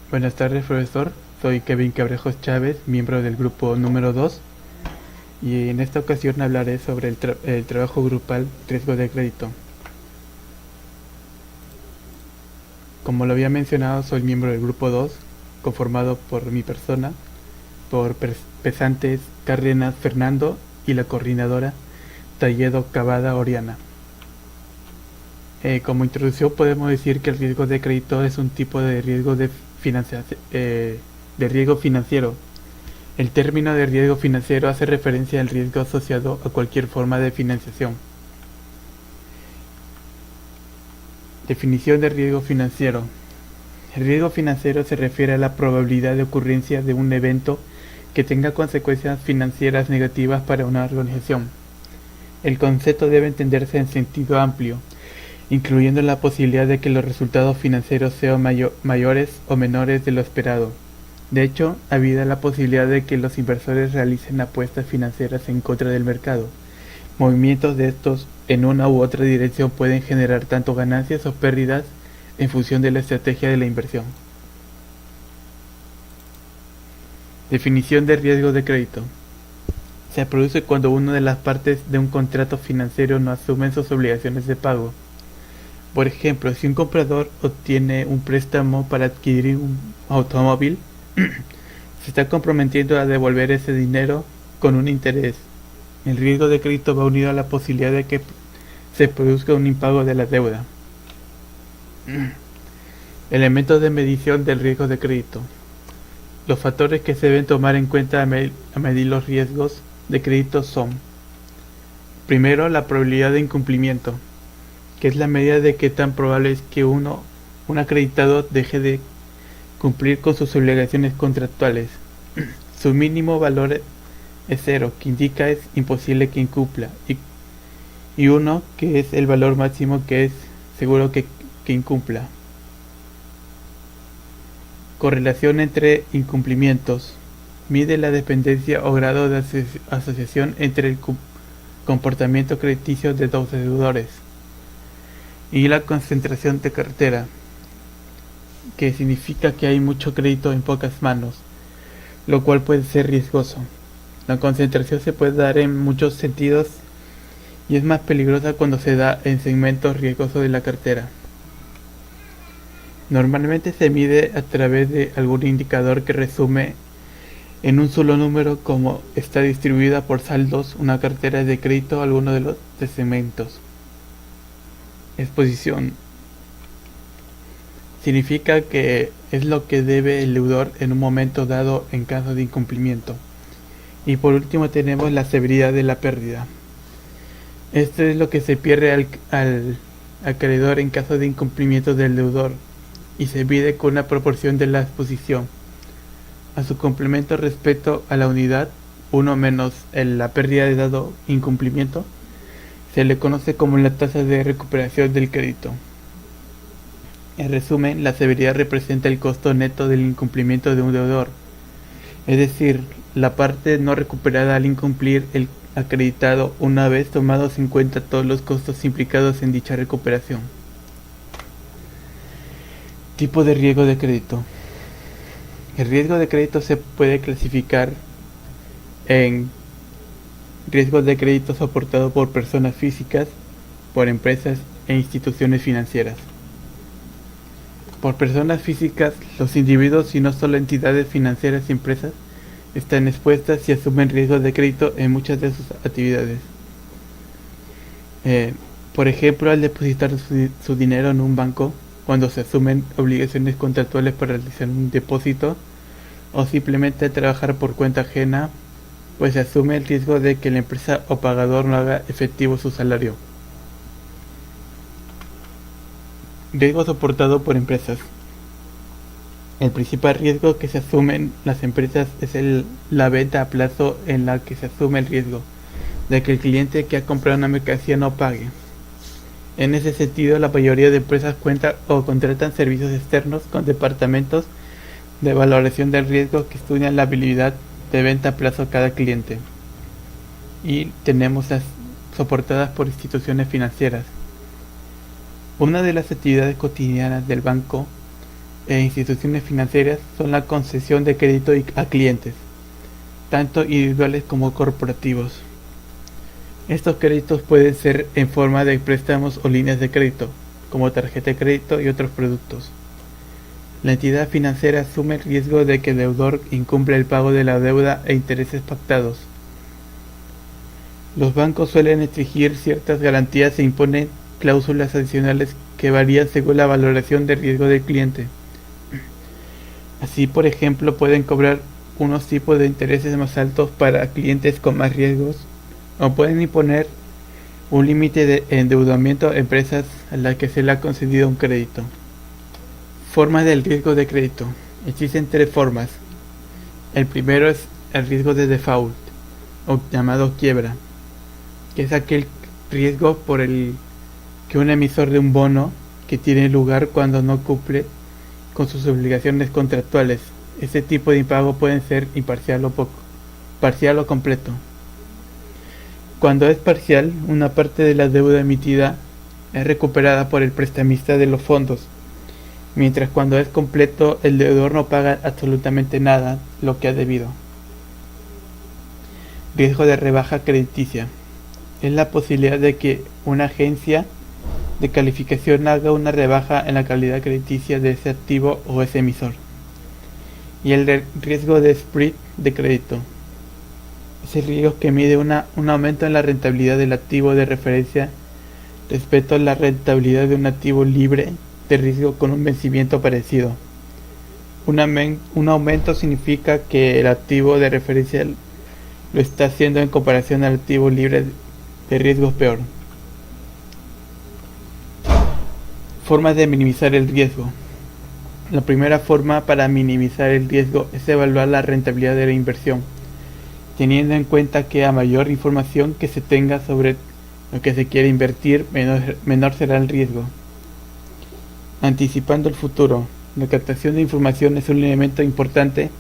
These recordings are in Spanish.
Buenas tardes, profesor. Soy Kevin Cabrejos Chávez, miembro del grupo número 2, y en esta ocasión hablaré sobre el trabajo grupal riesgo de crédito. Como lo había mencionado, soy miembro del grupo 2, conformado por mi persona, por Pesantes Cárdenas Fernando y la coordinadora Talledo Cavada Oriana. Como introducción podemos decir que el riesgo de crédito es un tipo de riesgo de riesgo financiero. El término de riesgo financiero hace referencia al riesgo asociado a cualquier forma de financiación. Definición de riesgo financiero. El riesgo financiero se refiere a la probabilidad de ocurrencia de un evento que tenga consecuencias financieras negativas para una organización. El concepto debe entenderse en sentido amplio, incluyendo la posibilidad de que los resultados financieros sean mayores o menores de lo esperado. De hecho, habida la posibilidad de que los inversores realicen apuestas financieras en contra del mercado. Movimientos de estos en una u otra dirección pueden generar tanto ganancias o pérdidas en función de la estrategia de la inversión. Definición de riesgo de crédito. Se produce cuando una de las partes de un contrato financiero no asume sus obligaciones de pago. Por ejemplo, si un comprador obtiene un préstamo para adquirir un automóvil, se está comprometiendo a devolver ese dinero con un interés. El riesgo de crédito va unido a la posibilidad de que se produzca un impago de la deuda. Elementos de medición del riesgo de crédito. Los factores que se deben tomar en cuenta a medir los riesgos de crédito son: primero, la probabilidad de incumplimiento, que es la medida de qué tan probable es que un acreditado deje de cumplir con sus obligaciones contractuales. Su mínimo valor es 0, que indica es imposible que incumpla, y 1, que es el valor máximo que es seguro que incumpla. Correlación entre incumplimientos. Mide la dependencia o grado de asociación entre el comportamiento crediticio de dos deudores y la concentración de cartera, que significa que hay mucho crédito en pocas manos, lo cual puede ser riesgoso. La concentración se puede dar en muchos sentidos y es más peligrosa cuando se da en segmentos riesgosos de la cartera. Normalmente se mide a través de algún indicador que resume en un solo número cómo está distribuida por saldos una cartera de crédito a alguno de los segmentos. Exposición. Significa que es lo que debe el deudor en un momento dado en caso de incumplimiento. Y por último tenemos la severidad de la pérdida. Esto es lo que se pierde al acreedor en caso de incumplimiento del deudor, y se mide con una proporción de la exposición a su complemento respecto a la unidad 1 menos la pérdida de dado incumplimiento. Se le conoce como la tasa de recuperación del crédito. En resumen, la severidad representa el costo neto del incumplimiento de un deudor, es decir, la parte no recuperada al incumplir el acreditado una vez tomados en cuenta todos los costos implicados en dicha recuperación. Tipo de riesgo de crédito. El riesgo de crédito se puede clasificar en riesgo de crédito soportado por personas físicas, por empresas e instituciones financieras. Por personas físicas, los individuos y no solo entidades financieras y empresas están expuestas y asumen riesgos de crédito en muchas de sus actividades. Por ejemplo, al depositar su dinero en un banco, cuando se asumen obligaciones contractuales para realizar un depósito, o simplemente trabajar por cuenta ajena, pues se asume el riesgo de que la empresa o pagador no haga efectivo su salario. Riesgo soportado por empresas. El principal riesgo que se asumen las empresas es la venta a plazo, en la que se asume el riesgo de que el cliente que ha comprado una mercancía no pague. En ese sentido, la mayoría de empresas cuentan o contratan servicios externos con departamentos de valoración del riesgo que estudian la habilidad de venta a plazo a cada cliente. Y tenemos las soportadas por instituciones financieras. Una de las actividades cotidianas del banco e instituciones financieras son la concesión de crédito a clientes, tanto individuales como corporativos. Estos créditos pueden ser en forma de préstamos o líneas de crédito, como tarjeta de crédito y otros productos. La entidad financiera asume el riesgo de que el deudor incumpla el pago de la deuda e intereses pactados. Los bancos suelen exigir ciertas garantías e imponen cláusulas adicionales que varían según la valoración de riesgo del cliente. Así, por ejemplo, pueden cobrar unos tipos de intereses más altos para clientes con más riesgos, o pueden imponer un límite de endeudamiento a empresas a las que se le ha concedido un crédito. Formas del riesgo de crédito. Existen tres formas. El primero es el riesgo de default, o llamado quiebra, que es aquel riesgo por el que un emisor de un bono que tiene lugar cuando no cumple con sus obligaciones contractuales. Este tipo de impago puede ser imparcial o completo. Cuando es parcial, una parte de la deuda emitida es recuperada por el prestamista de los fondos, mientras cuando es completo, el deudor no paga absolutamente nada lo que ha debido. Riesgo de rebaja crediticia. Es la posibilidad de que una agencia de calificación haga una rebaja en la calidad crediticia de ese activo o ese emisor. Y el riesgo de spread de crédito. Es el riesgo que mide un aumento en la rentabilidad del activo de referencia respecto a la rentabilidad de un activo libre de riesgo con un vencimiento parecido. Un aumento significa que el activo de referencia lo está haciendo en comparación al activo libre de riesgo peor. Formas de minimizar el riesgo. La primera forma para minimizar el riesgo es evaluar la rentabilidad de la inversión, teniendo en cuenta que a mayor información que se tenga sobre lo que se quiere invertir, menor será el riesgo. Anticipando el futuro. La captación de información es un elemento importante,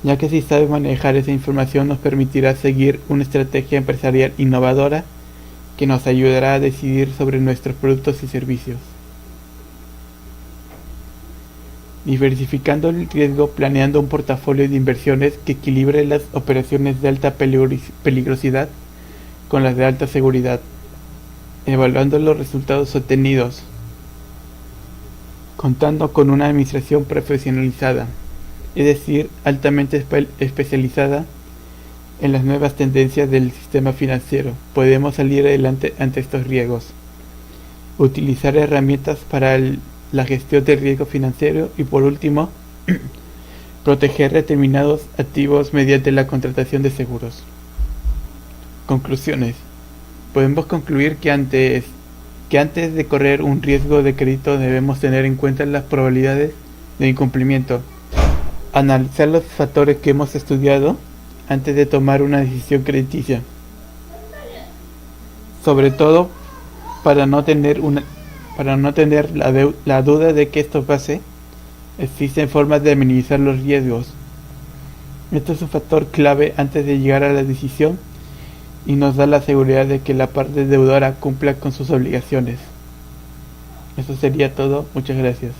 ya que si sabe manejar esa información nos permitirá seguir una estrategia empresarial innovadora que nos ayudará a decidir sobre nuestros productos y servicios. Diversificando el riesgo, planeando un portafolio de inversiones que equilibre las operaciones de alta peligrosidad con las de alta seguridad, evaluando los resultados obtenidos, contando con una administración profesionalizada, es decir, altamente especializada en las nuevas tendencias del sistema financiero. Podemos salir adelante ante estos riesgos. Utilizar herramientas para la gestión del riesgo financiero y, por último, proteger determinados activos mediante la contratación de seguros. Conclusiones. Podemos concluir que antes de correr un riesgo de crédito debemos tener en cuenta las probabilidades de incumplimiento, analizar los factores que hemos estudiado antes de tomar una decisión crediticia, sobre todo para no tener la duda de que esto pase. Existen formas de minimizar los riesgos. Esto es un factor clave antes de llegar a la decisión y nos da la seguridad de que la parte deudora cumpla con sus obligaciones. Eso sería todo. Muchas gracias.